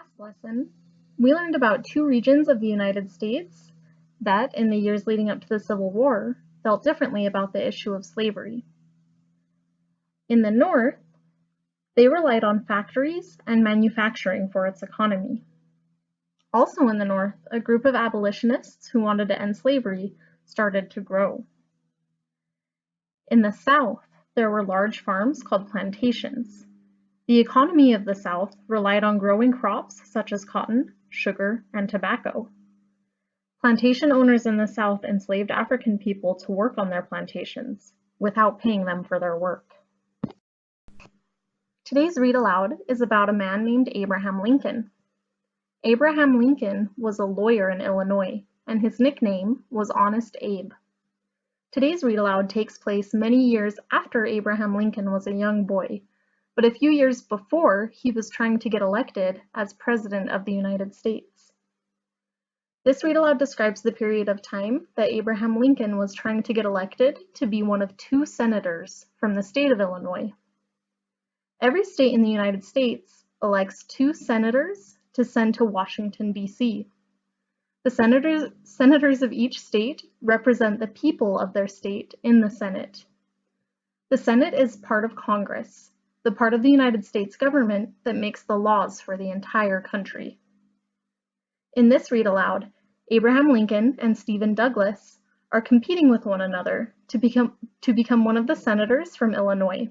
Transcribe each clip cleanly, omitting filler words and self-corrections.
last lesson, we learned about two regions of the United States that, in the years leading up to the Civil War, felt differently about the issue of slavery. In the North, they relied on factories and manufacturing for its economy. Also in the North, a group of abolitionists who wanted to end slavery started to grow. In the South, there were large farms called plantations. The economy of the South relied on growing crops such as cotton, sugar, and tobacco. Plantation owners in the South enslaved African people to work on their plantations without paying them for their work. Today's read aloud is about a man named Abraham Lincoln. Abraham Lincoln was a lawyer in Illinois, and his nickname was Honest Abe. Today's read aloud takes place many years after Abraham Lincoln was a young boy, but a few years before he was trying to get elected as President of the United States. This read aloud describes the period of time that Abraham Lincoln was trying to get elected to be one of two senators from the state of Illinois. Every state in the United States elects two senators to send to Washington, D.C. The senators of each state represent the people of their state in the Senate. The Senate is part of Congress, the part of the United States government that makes the laws for the entire country. In this read aloud, Abraham Lincoln and Stephen Douglas are competing with one another to become one of the senators from Illinois.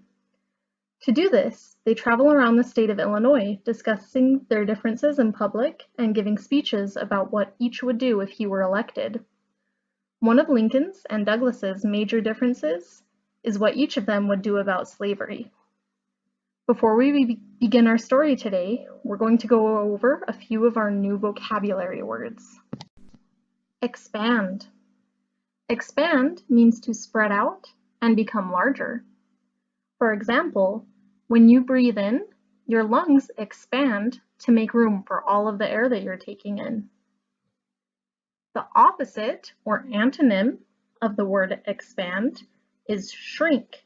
To do this, they travel around the state of Illinois discussing their differences in public and giving speeches about what each would do if he were elected. One of Lincoln's and Douglas's major differences is what each of them would do about slavery. Before we begin our story today, we're going to go over a few of our new vocabulary words. Expand. Expand means to spread out and become larger. For example, when you breathe in, your lungs expand to make room for all of the air that you're taking in. The opposite or antonym of the word expand is shrink.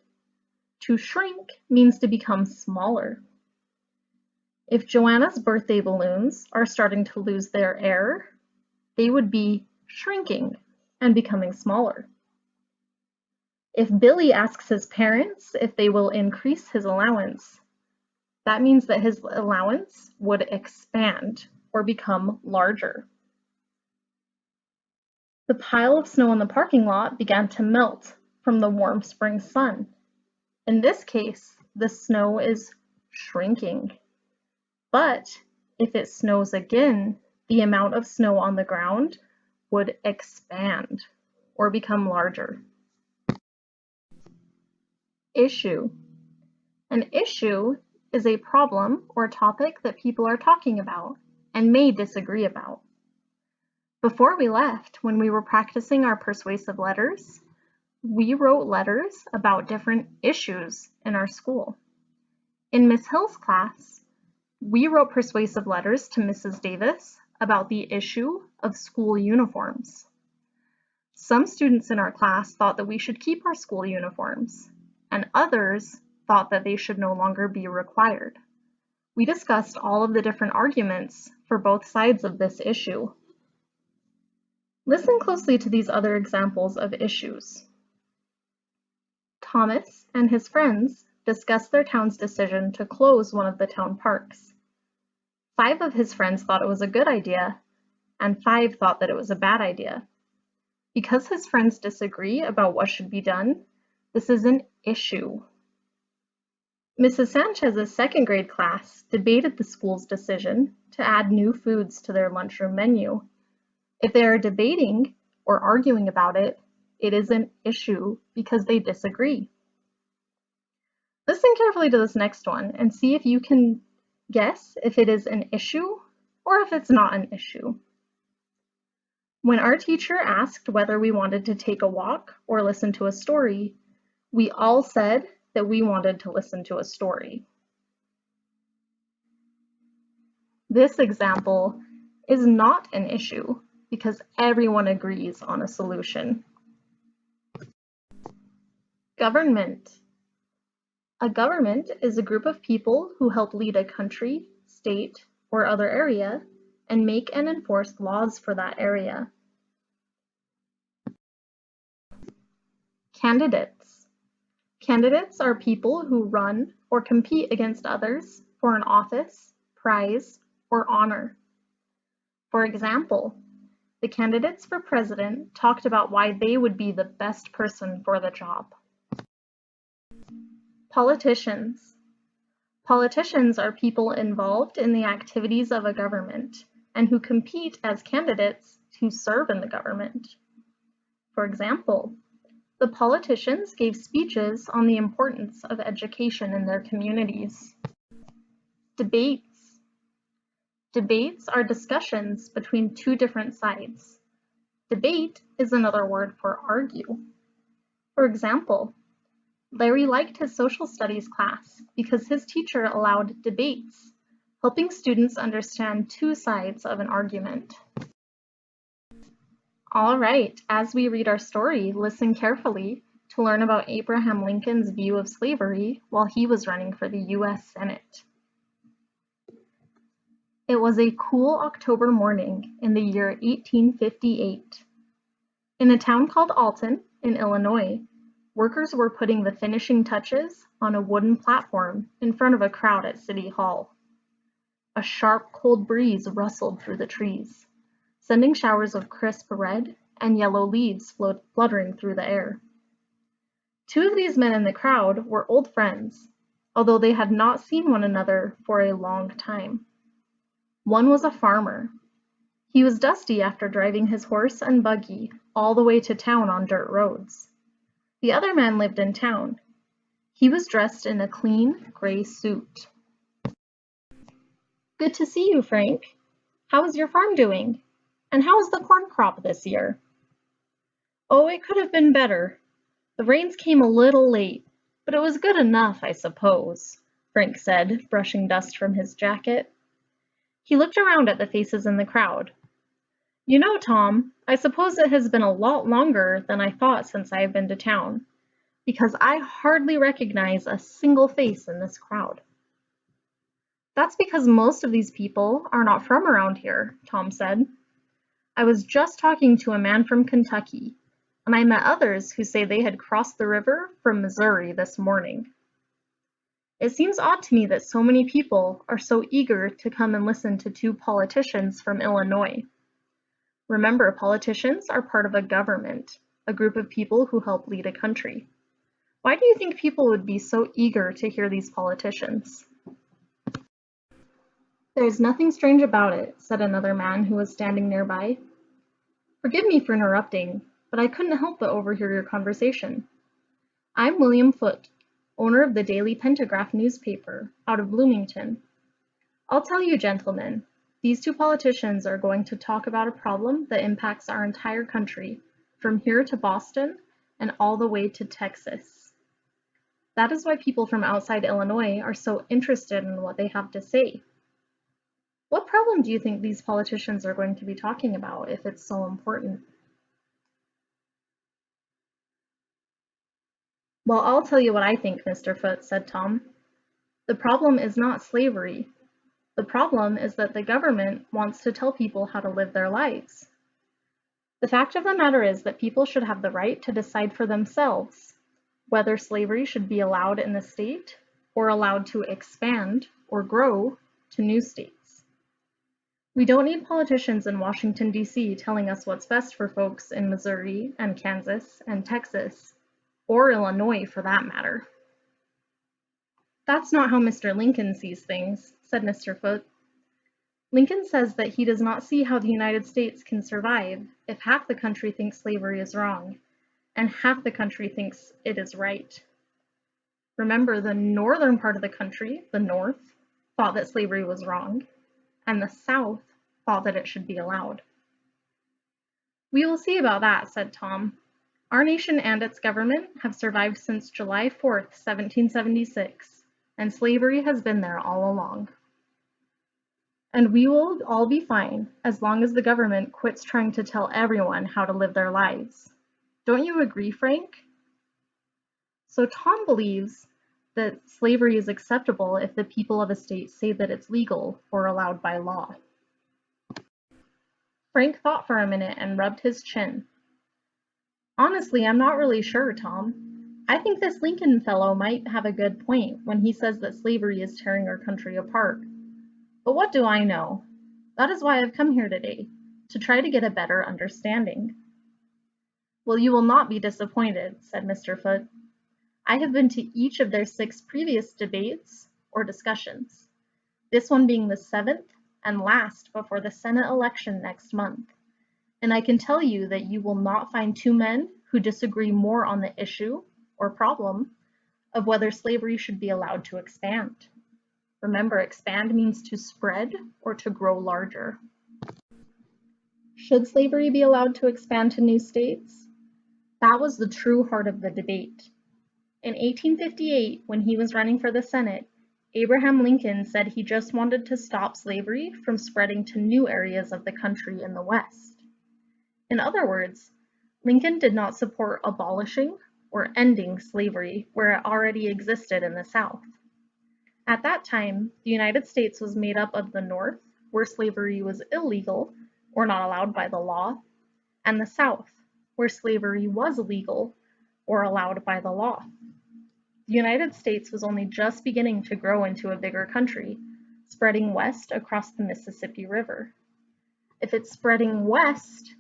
To shrink means to become smaller. If Joanna's birthday balloons are starting to lose their air, they would be shrinking and becoming smaller. If Billy asks his parents if they will increase his allowance, that means that his allowance would expand or become larger. The pile of snow in the parking lot began to melt from the warm spring sun. In this case, the snow is shrinking. But if it snows again, the amount of snow on the ground would expand or become larger. Issue. An issue is a problem or topic that people are talking about and may disagree about. Before we left, when we were practicing our persuasive letters, we wrote letters about different issues in our school. In Miss Hill's class, we wrote persuasive letters to Mrs. Davis about the issue of school uniforms. Some students in our class thought that we should keep our school uniforms, and others thought that they should no longer be required. We discussed all of the different arguments for both sides of this issue. Listen closely to these other examples of issues. Thomas and his friends discussed their town's decision to close one of the town parks. 5 of his friends thought it was a good idea, and 5 thought that it was a bad idea. Because his friends disagree about what should be done, this is an issue. Mrs. Sanchez's second grade class debated the school's decision to add new foods to their lunchroom menu. If they are debating or arguing about it, it is an issue because they disagree. Listen carefully to this next one and see if you can guess if it is an issue or if it's not an issue. When our teacher asked whether we wanted to take a walk or listen to a story, we all said that we wanted to listen to a story. This example is not an issue because everyone agrees on a solution. Government. A government is a group of people who help lead a country, state, or other area and make and enforce laws for that area. Candidates. Candidates are people who run or compete against others for an office, prize, or honor. For example, the candidates for president talked about why they would be the best person for the job. Politicians. Politicians are people involved in the activities of a government and who compete as candidates to serve in the government. For example, the politicians gave speeches on the importance of education in their communities. Debates. Debates are discussions between two different sides. Debate is another word for argue. For example, Larry liked his social studies class because his teacher allowed debates, helping students understand two sides of an argument. All right, as we read our story, listen carefully to learn about Abraham Lincoln's view of slavery while he was running for the U.S. Senate. It was a cool October morning in the year 1858. In a town called Alton, in Illinois, workers were putting the finishing touches on a wooden platform in front of a crowd at City Hall. A sharp, cold breeze rustled through the trees, sending showers of crisp red and yellow leaves fluttering through the air. Two of these men in the crowd were old friends, although they had not seen one another for a long time. One was a farmer. He was dusty after driving his horse and buggy all the way to town on dirt roads. The other man lived in town. He was dressed in a clean, gray suit. Good to see you, Frank. How is your farm doing? And how is the corn crop this year? Oh, it could have been better. The rains came a little late, but it was good enough, I suppose, Frank said, brushing dust from his jacket. He looked around at the faces in the crowd. You know, Tom, I suppose it has been a lot longer than I thought since I have been to town, because I hardly recognize a single face in this crowd. That's because most of these people are not from around here, Tom said. I was just talking to a man from Kentucky, and I met others who say they had crossed the river from Missouri this morning. It seems odd to me that so many people are so eager to come and listen to two politicians from Illinois. Remember, politicians are part of a government, a group of people who help lead a country. Why do you think people would be so eager to hear these politicians? There's nothing strange about it, said another man who was standing nearby. Forgive me for interrupting, but I couldn't help but overhear your conversation. I'm William Foote, owner of the Daily Pentagraph newspaper out of Bloomington. I'll tell you, gentlemen, these two politicians are going to talk about a problem that impacts our entire country, from here to Boston and all the way to Texas. That is why people from outside Illinois are so interested in what they have to say. What problem do you think these politicians are going to be talking about if it's so important? Well, I'll tell you what I think, Mr. Foote, said Tom. The problem is not slavery. The problem is that the government wants to tell people how to live their lives. The fact of the matter is that people should have the right to decide for themselves whether slavery should be allowed in the state or allowed to expand or grow to new states. We don't need politicians in Washington, D.C. telling us what's best for folks in Missouri and Kansas and Texas, or Illinois for that matter. That's not how Mr. Lincoln sees things, said Mr. Foote. Lincoln says that he does not see how the United States can survive if half the country thinks slavery is wrong, and half the country thinks it is right. Remember, the northern part of the country, the North, thought that slavery was wrong, and the South thought that it should be allowed. We will see about that, said Tom. Our nation and its government have survived since July 4th, 1776, and slavery has been there all along. And we will all be fine as long as the government quits trying to tell everyone how to live their lives. Don't you agree, Frank? So Tom believes that slavery is acceptable if the people of a state say that it's legal or allowed by law. Frank thought for a minute and rubbed his chin. Honestly, I'm not really sure, Tom. I think this Lincoln fellow might have a good point when he says that slavery is tearing our country apart. But what do I know? That is why I've come here today, to try to get a better understanding. Well, you will not be disappointed, said Mr. Foote. I have been to each of their 6 previous debates or discussions, this one being the 7th and last before the Senate election next month, and I can tell you that you will not find 2 men who disagree more on the issue or problem of whether slavery should be allowed to expand. Remember, expand means to spread or to grow larger. Should slavery be allowed to expand to new states? That was the true heart of the debate. In 1858, when he was running for the Senate, Abraham Lincoln said he just wanted to stop slavery from spreading to new areas of the country in the West. In other words, Lincoln did not support abolishing or ending slavery where it already existed in the South. At that time, the United States was made up of the North, where slavery was illegal or not allowed by the law, and the South, where slavery was legal or allowed by the law. The United States was only just beginning to grow into a bigger country, spreading west across the Mississippi River. If it's spreading west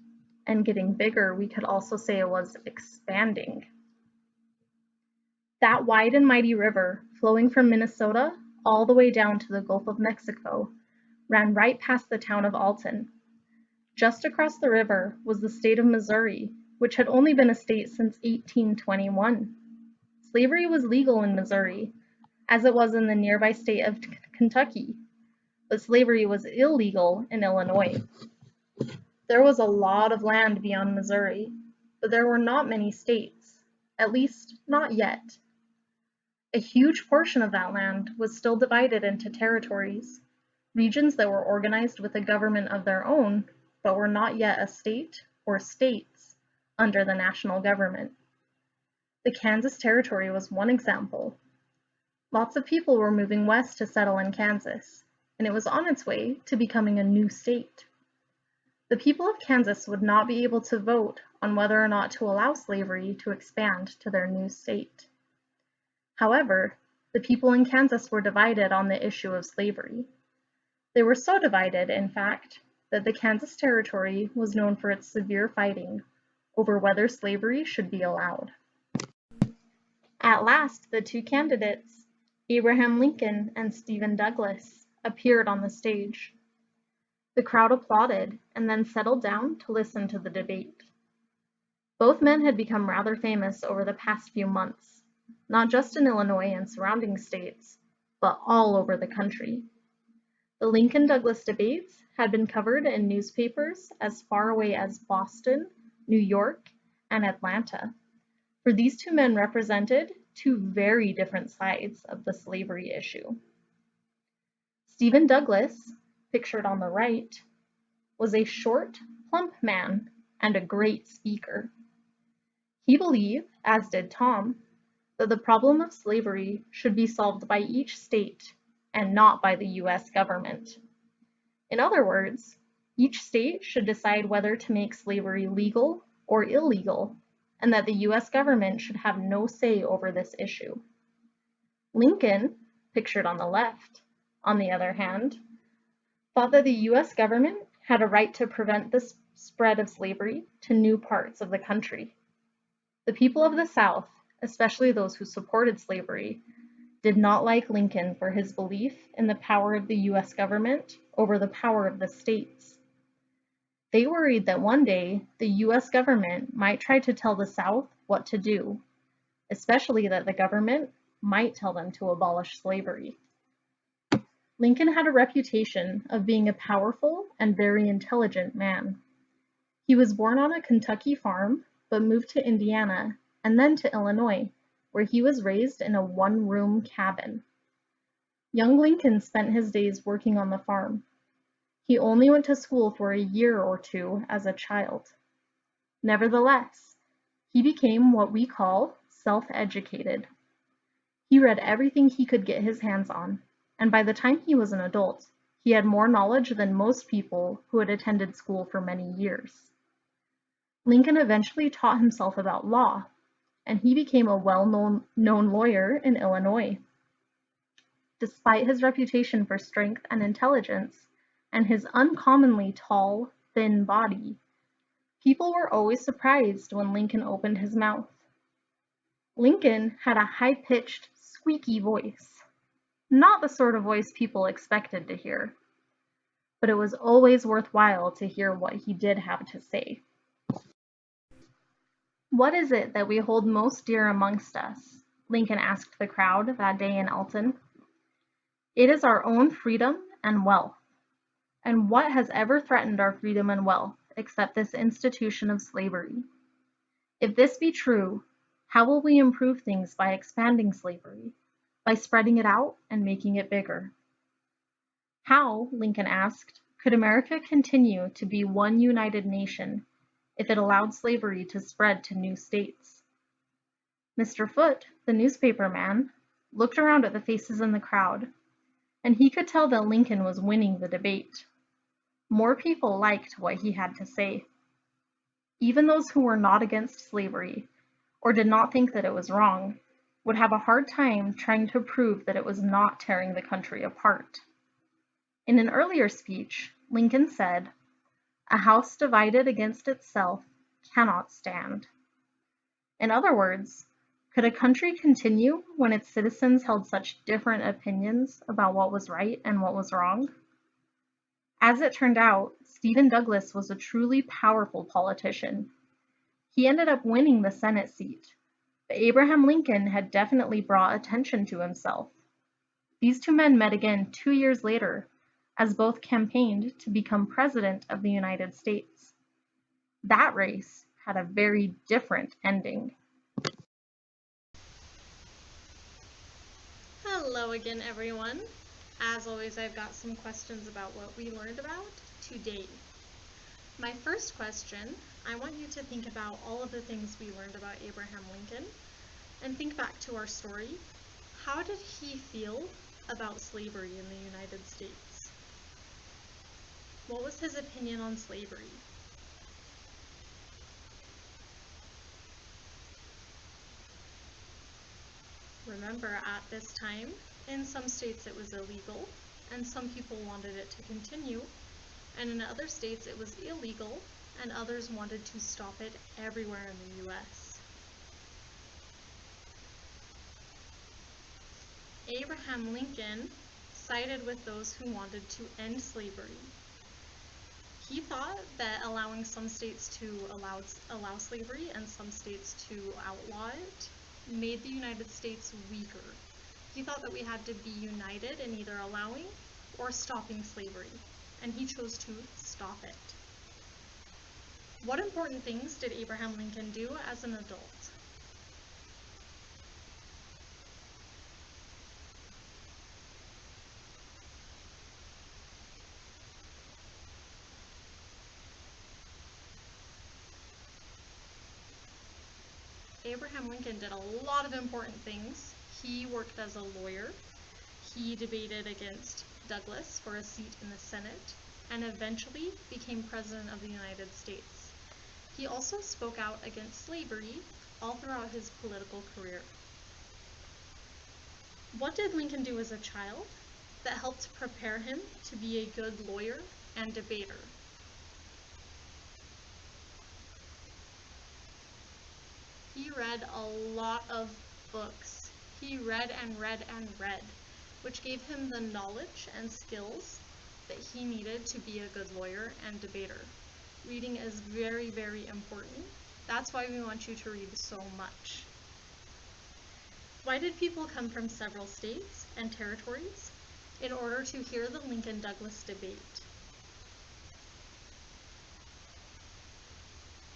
and getting bigger, we could also say it was expanding. That wide and mighty river, flowing from Minnesota all the way down to the Gulf of Mexico, ran right past the town of Alton. Just across the river was the state of Missouri, which had only been a state since 1821. Slavery was legal in Missouri, as it was in the nearby state of Kentucky, but slavery was illegal in Illinois. There was a lot of land beyond Missouri, but there were not many states, at least not yet. A huge portion of that land was still divided into territories, regions that were organized with a government of their own, but were not yet a state or states under the national government. The Kansas Territory was one example. Lots of people were moving west to settle in Kansas, and it was on its way to becoming a new state. The people of Kansas would not be able to vote on whether or not to allow slavery to expand to their new state. However, the people in Kansas were divided on the issue of slavery. They were so divided, in fact, that the Kansas Territory was known for its severe fighting over whether slavery should be allowed. At last, the 2 candidates, Abraham Lincoln and Stephen Douglas, appeared on the stage. The crowd applauded and then settled down to listen to the debate. Both men had become rather famous over the past few months, not just in Illinois and surrounding states, but all over the country. The Lincoln-Douglas debates had been covered in newspapers as far away as Boston, New York, and Atlanta, for these 2 men represented 2 very different sides of the slavery issue. Stephen Douglas, pictured on the right, was a short, plump man and a great speaker. He believed, as did Tom, that the problem of slavery should be solved by each state and not by the U.S. government. In other words, each state should decide whether to make slavery legal or illegal, and that the U.S. government should have no say over this issue. Lincoln, pictured on the left, on the other hand, thought that the U.S. government had a right to prevent the spread of slavery to new parts of the country. The people of the South, especially those who supported slavery, did not like Lincoln for his belief in the power of the U.S. government over the power of the states. They worried that one day the U.S. government might try to tell the South what to do, especially that the government might tell them to abolish slavery. Lincoln had a reputation of being a powerful and very intelligent man. He was born on a Kentucky farm, but moved to Indiana and then to Illinois, where he was raised in a one-room cabin. Young Lincoln spent his days working on the farm. He only went to school for a year or 2 as a child. Nevertheless, he became what we call self-educated. He read everything he could get his hands on, and by the time he was an adult, he had more knowledge than most people who had attended school for many years. Lincoln eventually taught himself about law, and he became a well-known lawyer in Illinois. Despite his reputation for strength and intelligence, and his uncommonly tall, thin body, people were always surprised when Lincoln opened his mouth. Lincoln had a high-pitched, squeaky voice. Not the sort of voice people expected to hear, but it was always worthwhile to hear what he did have to say. "What is it that we hold most dear amongst us?" Lincoln asked the crowd that day in Alton. "It is our own freedom and wealth. And what has ever threatened our freedom and wealth except this institution of slavery? If this be true, how will we improve things by expanding slavery, by spreading it out and making it bigger? How," Lincoln asked, "could America continue to be one united nation if it allowed slavery to spread to new states?" Mr. Foote, the newspaper man, looked around at the faces in the crowd, and he could tell that Lincoln was winning the debate. More people liked what he had to say. Even those who were not against slavery, or did not think that it was wrong, would have a hard time trying to prove that it was not tearing the country apart. In an earlier speech, Lincoln said, "A house divided against itself cannot stand." In other words, could a country continue when its citizens held such different opinions about what was right and what was wrong? As it turned out, Stephen Douglas was a truly powerful politician. He ended up winning the Senate seat, but Abraham Lincoln had definitely brought attention to himself. These two men met again 2 years later, as both campaigned to become President of the United States. That race had a very different ending. Hello again, everyone. As always, I've got some questions about what we learned about today. My first question, I want you to think about all of the things we learned about Abraham Lincoln and think back to our story. How did he feel about slavery in the United States? What was his opinion on slavery? Remember, at this time, in some states it was illegal, and some people wanted it to continue, and in other states it was illegal, and others wanted to stop it everywhere in the U.S. Abraham Lincoln sided with those who wanted to end slavery. He thought that allowing some states to allow slavery and some states to outlaw it made the United States weaker. He thought that we had to be united in either allowing or stopping slavery, and he chose to stop it. What important things did Abraham Lincoln do as an adult? Abraham Lincoln did a lot of important things. He worked as a lawyer. He debated against Douglas for a seat in the Senate, and eventually became President of the United States. He also spoke out against slavery all throughout his political career. What did Lincoln do as a child that helped prepare him to be a good lawyer and debater? He read a lot of books. He read and read and read, which gave him the knowledge and skills that he needed to be a good lawyer and debater. Reading is very, very important. That's why we want you to read so much. Why did people come from several states and territories in order to hear the Lincoln-Douglas debate?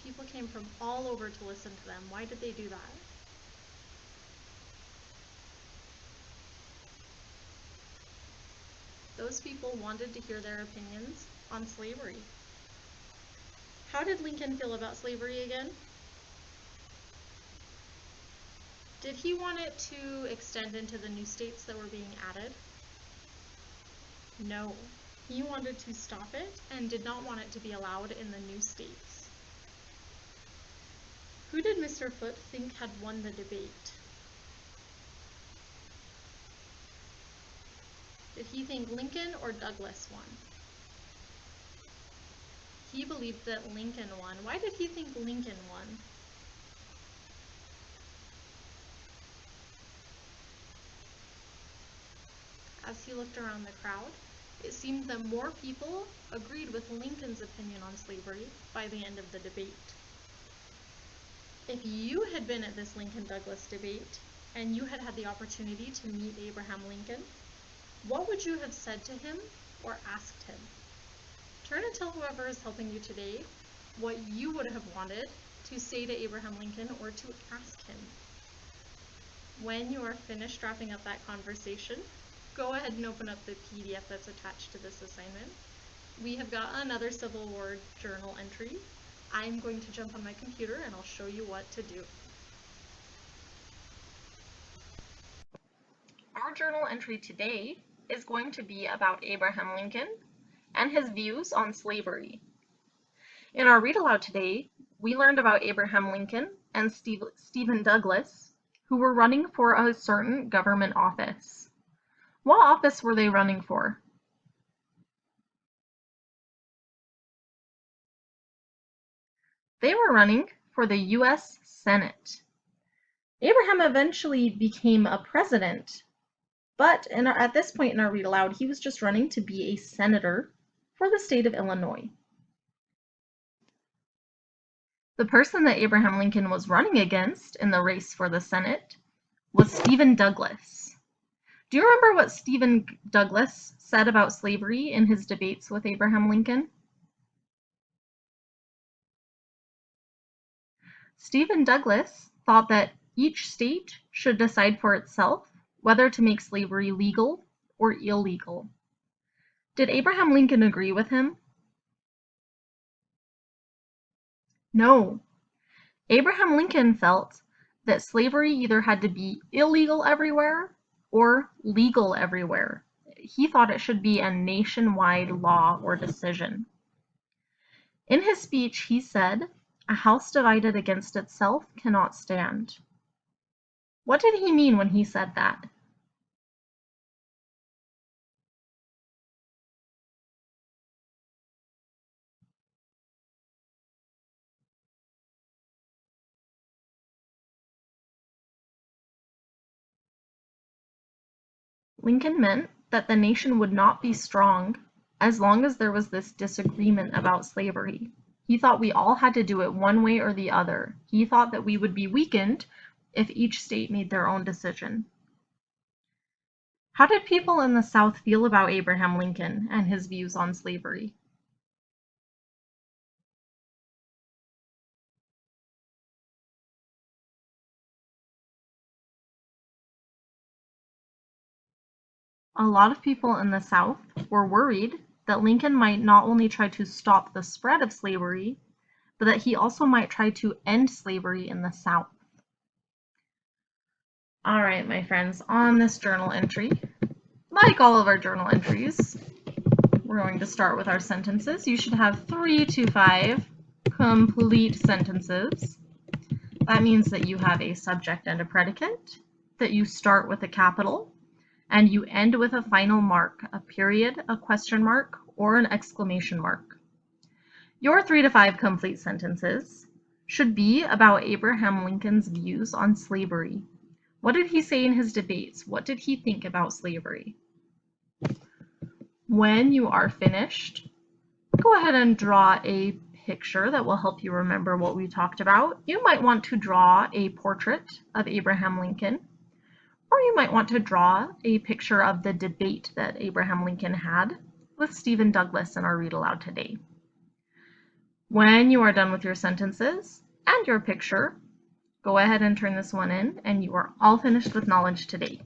People came from all over to listen to them. Why did they do that? Those people wanted to hear their opinions on slavery. How did Lincoln feel about slavery again? Did he want it to extend into the new states that were being added? No. He wanted to stop it and did not want it to be allowed in the new states. Who did Mr. Foote think had won the debate? Did he think Lincoln or Douglas won? He believed that Lincoln won. Why did he think Lincoln won? As he looked around the crowd, it seemed that more people agreed with Lincoln's opinion on slavery by the end of the debate. If you had been at this Lincoln-Douglas debate and you had had the opportunity to meet Abraham Lincoln, what would you have said to him or asked him? Turn and tell whoever is helping you today what you would have wanted to say to Abraham Lincoln or to ask him. When you are finished wrapping up that conversation, go ahead and open up the PDF that's attached to this assignment. We have got another Civil War journal entry. I'm going to jump on my computer and I'll show you what to do. Our journal entry today is going to be about Abraham Lincoln and his views on slavery. In our read aloud today, we learned about Abraham Lincoln and Stephen Douglas, who were running for a certain government office. What office were they running for? They were running for the U.S. Senate. Abraham eventually became a president, but at this point in our read aloud, he was just running to be a senator for the state of Illinois. The person that Abraham Lincoln was running against in the race for the Senate was Stephen Douglas. Do you remember what Stephen Douglas said about slavery in his debates with Abraham Lincoln? Stephen Douglas thought that each state should decide for itself whether to make slavery legal or illegal. Did Abraham Lincoln agree with him? No. Abraham Lincoln felt that slavery either had to be illegal everywhere or legal everywhere. He thought it should be a nationwide law or decision. In his speech, he said, "A house divided against itself cannot stand." What did he mean when he said that? Lincoln meant that the nation would not be strong as long as there was this disagreement about slavery. He thought we all had to do it one way or the other. He thought that we would be weakened if each state made their own decision. How did people in the South feel about Abraham Lincoln and his views on slavery? A lot of people in the South were worried that Lincoln might not only try to stop the spread of slavery, but that he also might try to end slavery in the South. All right, my friends, on this journal entry, like all of our journal entries, we're going to start with our sentences. You should have 3 to 5 complete sentences. That means that you have a subject and a predicate, that you start with a capital, and you end with a final mark, a period, a question mark, or an exclamation mark. Your 3 to 5 complete sentences should be about Abraham Lincoln's views on slavery. What did he say in his debates? What did he think about slavery? When you are finished, go ahead and draw a picture that will help you remember what we talked about. You might want to draw a portrait of Abraham Lincoln, or you might want to draw a picture of the debate that Abraham Lincoln had with Stephen Douglas in our read aloud today. When you are done with your sentences and your picture, go ahead and turn this one in, and you are all finished with knowledge today.